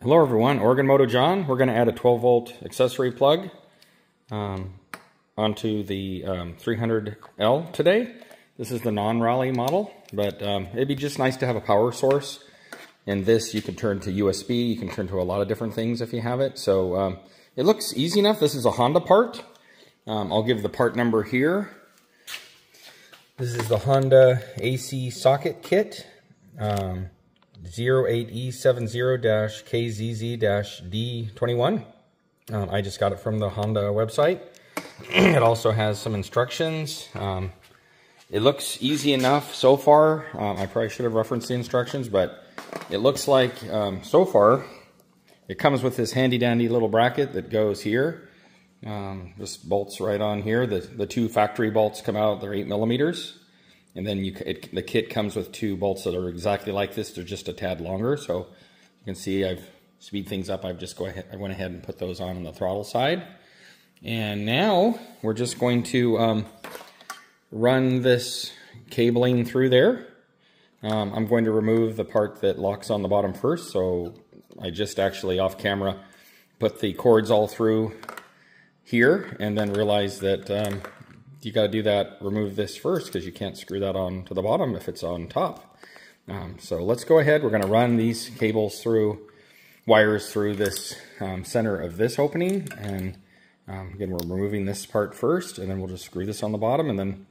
Hello everyone, Oregon Moto John. We're going to add a 12 volt accessory plug onto the 300L today. This is the non-Raleigh model, but it'd be just nice to have a power source. And this you can turn to USB, you can turn to a lot of different things if you have it. So it looks easy enough. This is a Honda part. I'll give the part number here. This is the Honda AC socket kit. 08E70-KZZ-D21. I just got it from the Honda website. It also has some instructions. It looks easy enough so far. I probably should have referenced the instructions, but it looks like so far it comes with this handy dandy little bracket that goes here. This bolts right on here. The two factory bolts come out, they're 8mm. And then the kit comes with two bolts that are exactly like this. They're just a tad longer. So you can see I've speed things up. I went ahead and put those on the throttle side. And now we're just going to run this cabling through there. I'm going to remove the part that locks on the bottom first. So I just actually off camera put the cords all through here and then realized that you got to do that, remove this first because you can't screw that on to the bottom if it's on top. So let's go ahead. We're going to run these cables through, wires through this center of this opening. And again, we're removing this part first and then we'll just screw this on the bottom. And then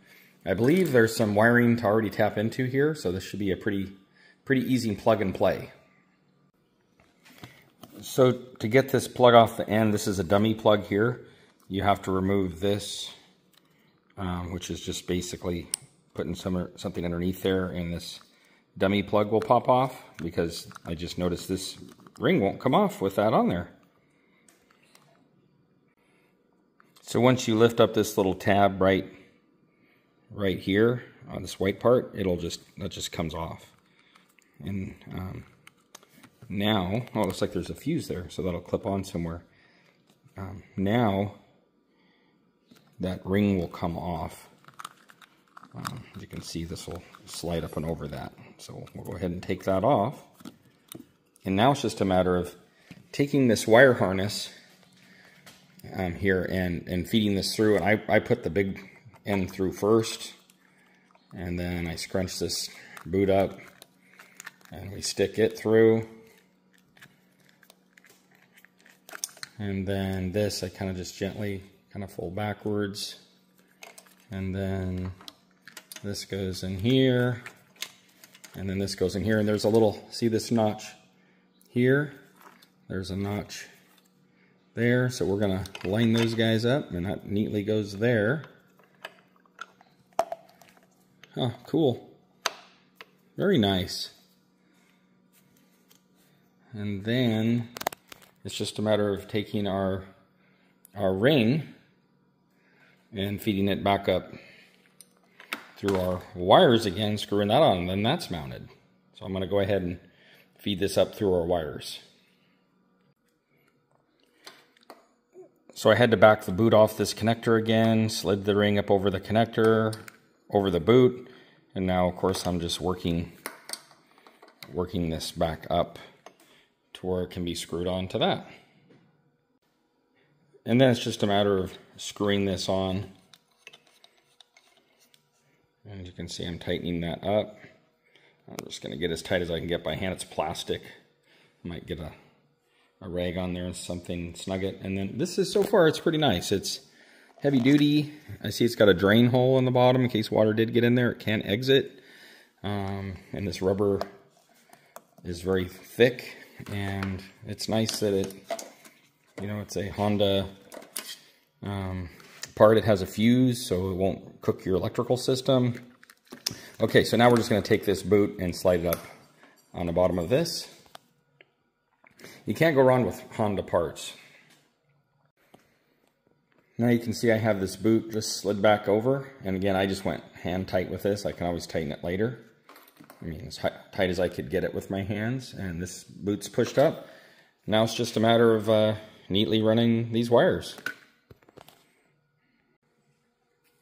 I believe there's some wiring to already tap into here. So this should be a pretty easy plug and play. So to get this plug off the end, this is a dummy plug here. You have to remove this. Which is just basically putting something underneath there, and this dummy plug will pop off because I just noticed this ring won't come off with that on there. So once you lift up this little tab right here on this white part, that just comes off. And now, oh, it looks like there's a fuse there, so that'll clip on somewhere. Now that ring will come off. As you can see, this will slide up and over that. So we'll go ahead and take that off. And now it's just a matter of taking this wire harness here and feeding this through. And I put the big end through first. And then I scrunch this boot up. And we stick it through. And then this, I kind of just gently fold backwards, and then this goes in here, and then this goes in here, and there's a little, see this notch here? There's a notch there, so we're gonna line those guys up, and that neatly goes there. Oh, cool. Very nice. And then it's just a matter of taking our ring and feeding it back up through our wires again, screwing that on, and then that's mounted. So I'm going to go ahead and feed this up through our wires. So I had to back the boot off this connector again, slid the ring up over the connector, over the boot, and now of course I'm just working this back up to where it can be screwed onto that. And then it's just a matter of screwing this on. And you can see I'm tightening that up. I'm just going to get as tight as I can get by hand. It's plastic. I might get a rag on there and something, snug it. And then this is, so far, it's pretty nice. It's heavy duty. I see it's got a drain hole in the bottom in case water did get in there. It can't exit. And this rubber is very thick. And it's nice that it's a Honda part. It has a fuse, so it won't cook your electrical system. Okay, so now we're just going to take this boot and slide it up on the bottom of this. You can't go wrong with Honda parts. Now you can see I have this boot just slid back over, and again, I just went hand tight with this. I can always tighten it later. I mean, as tight as I could get it with my hands, and this boot's pushed up. Now it's just a matter of neatly running these wires.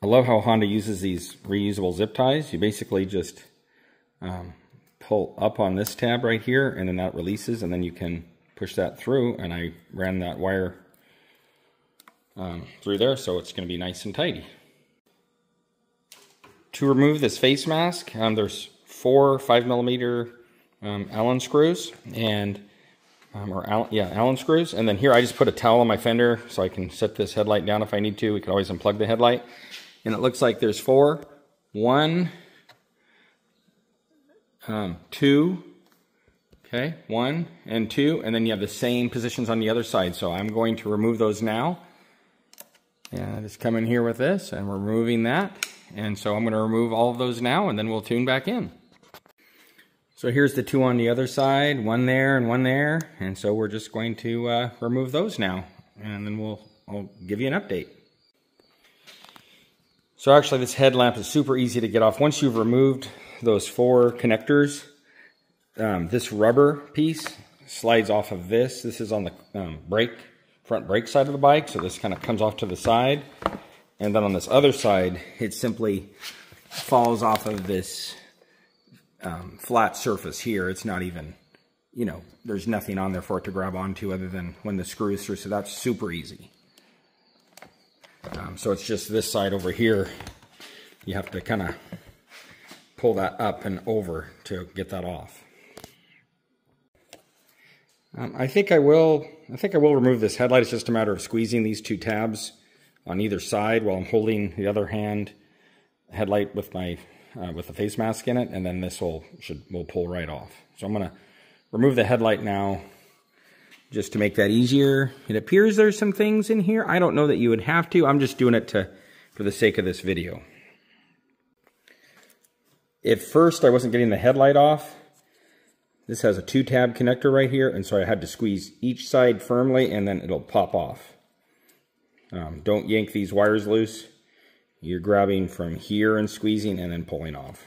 I love how Honda uses these reusable zip ties. You basically just pull up on this tab right here, and then that releases, and then you can push that through, and I ran that wire through there, so it's going to be nice and tidy. To remove this face mask, there's 4 5mm Allen screws, and Allen screws, and then here I just put a towel on my fender so I can set this headlight down if I need to. We can always unplug the headlight, and it looks like there's 4. 1, 2, okay, 1 and 2, and then you have the same positions on the other side. So I'm going to remove those now. And I just come in here with this, and we're removing that. And so I'm going to remove all of those now, and then we'll tune back in. So here's the 2 on the other side, 1 there and 1 there. And so we're just going to remove those now, and then I'll give you an update. So actually this headlamp is super easy to get off. Once you've removed those 4 connectors, this rubber piece slides off of this. This is on the front brake side of the bike, so this kind of comes off to the side. And then on this other side, it simply falls off of this flat surface here. It's not even, there's nothing on there for it to grab onto other than when the screw is through, so that's super easy. So it's just this side over here. You have to kind of pull that up and over to get that off. I think I will remove this headlight. It's just a matter of squeezing these 2 tabs on either side while I'm holding the other hand headlight with my with the face mask in it, and then this will pull right off. So I'm going to remove the headlight now, just to make that easier. It appears there's some things in here. I don't know that you would have to. I'm just doing it for the sake of this video. At first, I wasn't getting the headlight off. This has a 2-tab connector right here, and so I had to squeeze each side firmly, and then it'll pop off. Don't yank these wires loose. You're grabbing from here and squeezing and then pulling off.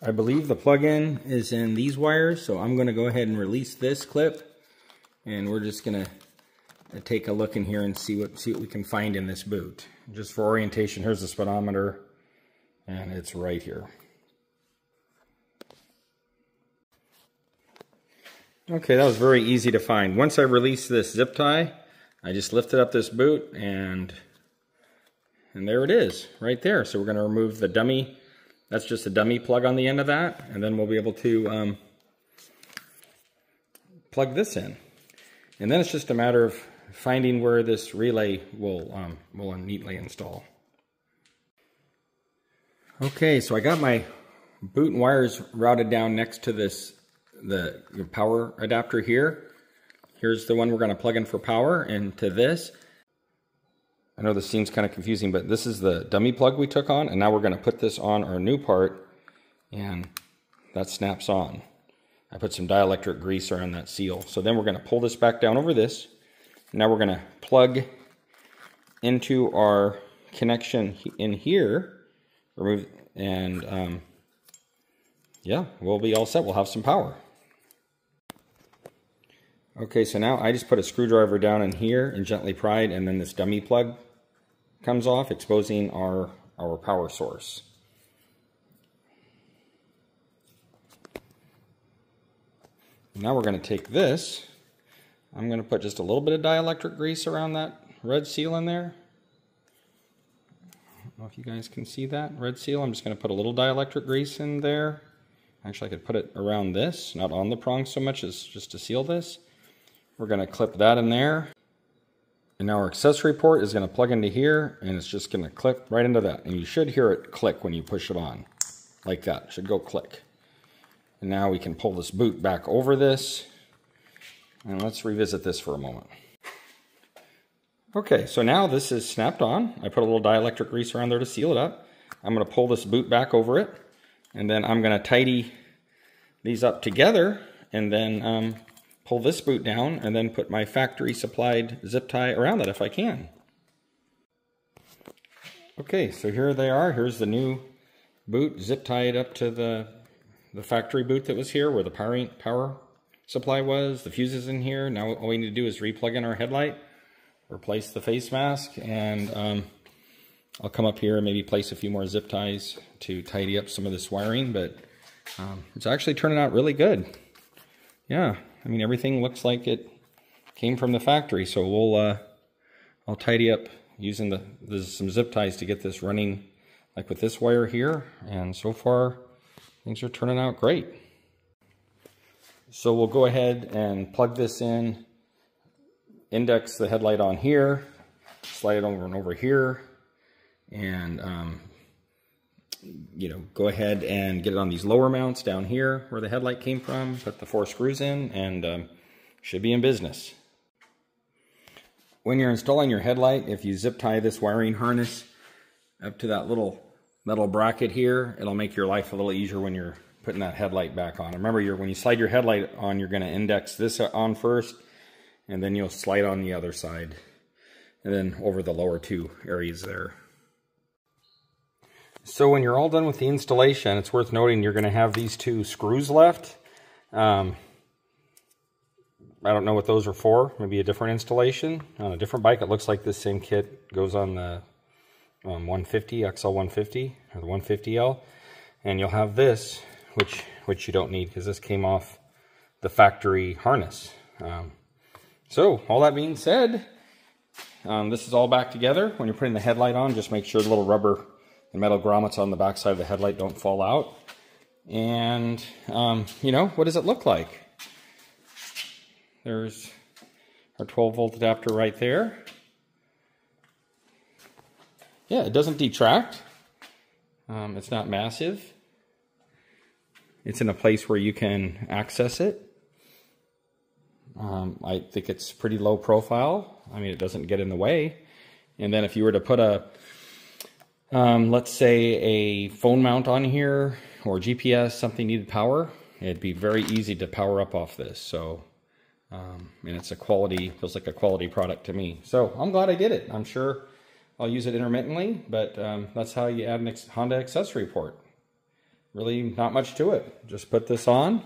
I believe the plug-in is in these wires, so I'm going to go ahead and release this clip, and we're just going to take a look in here and see what we can find in this boot. Just for orientation, here's the speedometer, and it's right here. Okay, that was very easy to find. Once I release this zip tie, I just lifted up this boot, and there it is, right there. So we're going to remove the dummy. That's just a dummy plug on the end of that, and then we'll be able to plug this in. And then it's just a matter of finding where this relay will neatly install. Okay, so I got my boot and wires routed down next to the power adapter here. Here's the one we're going to plug in for power into this. I know this seems kind of confusing, but this is the dummy plug we took on, and now we're going to put this on our new part, and that snaps on. I put some dielectric grease around that seal. So then we're going to pull this back down over this. Now we're going to plug into our connection in here, remove, and yeah, we'll be all set. We'll have some power. Okay, so now I just put a screwdriver down in here and gently pried, and then this dummy plug comes off, exposing our power source. Now we're going to take this. I'm going to put just a little bit of dielectric grease around that red seal in there. I don't know if you guys can see that red seal. I'm just going to put a little dielectric grease in there. Actually, I could put it around this, not on the prong so much as just to seal this. We're going to clip that in there. And now our accessory port is going to plug into here, and it's just going to clip right into that. And you should hear it click when you push it on. Like that. It should go click. And now we can pull this boot back over this. And let's revisit this for a moment. Okay, so now this is snapped on. I put a little dielectric grease around there to seal it up. I'm going to pull this boot back over it. And then I'm going to tidy these up together. And then pull this boot down, and then put my factory supplied zip tie around it if I can. Okay, so here they are. Here's the new boot zip tied up to the factory boot that was here where the power supply was. The fuse is in here. Now all we need to do is replug in our headlight, replace the face mask, and I'll come up here and maybe place a few more zip ties to tidy up some of this wiring, but It's actually turning out really good. Yeah, I mean, everything looks like it came from the factory. So we'll I'll tidy up using there's some zip ties to get this running like with this wire here, and so far things are turning out great. So we'll go ahead and plug this in, index the headlight on here, slide it over and over here, and you know, go ahead and get it on these lower mounts down here where the headlight came from, put the 4 screws in, and should be in business. When you're installing your headlight, if you zip tie this wiring harness up to that little metal bracket here, it'll make your life a little easier when you're putting that headlight back on. Remember, when you slide your headlight on, you're going to index this on first, and then you'll slide on the other side, and then over the lower 2 areas there. So when you're all done with the installation, it's worth noting you're going to have these 2 screws left. I don't know what those are for. Maybe a different installation. On a different bike, it looks like this same kit goes on the 150, XL 150, or the 150L. And you'll have this, which you don't need because this came off the factory harness. So all that being said, this is all back together. When you're putting the headlight on, just make sure the little rubber and metal grommets on the back side of the headlight don't fall out. And, you know, what does it look like? There's our 12-volt adapter right there. Yeah, it doesn't detract. It's not massive. It's in a place where you can access it. I think it's pretty low profile. I mean, it doesn't get in the way. And then if you were to put a, let's say a phone mount on here, or GPS, something needed power, it'd be very easy to power up off this. So, and it's a quality, feels like a quality product to me. So I'm glad I did it. I'm sure I'll use it intermittently, but that's how you add an Honda accessory port. Really not much to it. Just put this on,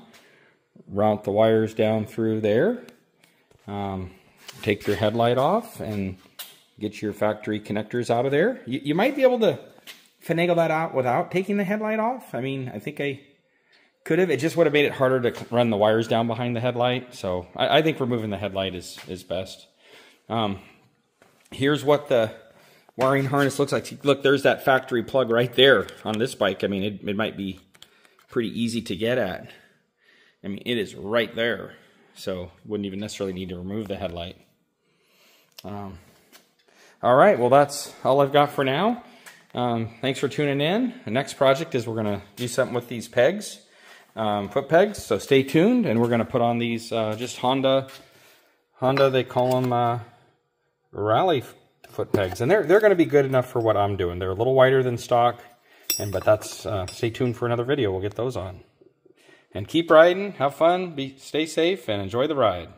route the wires down through there, take your headlight off, and get your factory connectors out of there. You might be able to finagle that out without taking the headlight off. I mean, I think I could have. It just would have made it harder to run the wires down behind the headlight. So I think removing the headlight is best. Here's what the wiring harness looks like. Look, there's that factory plug right there on this bike. I mean, it might be pretty easy to get at. I mean, it is right there. So wouldn't even necessarily need to remove the headlight. All right, well, that's all I've got for now. Thanks for tuning in. The next project is we're going to do something with these pegs, foot pegs. So stay tuned, and we're going to put on these just Honda, they call them rally foot pegs, and they're going to be good enough for what I'm doing. They're a little wider than stock, but that's stay tuned for another video. We'll get those on. And keep riding, have fun, stay safe, and enjoy the ride.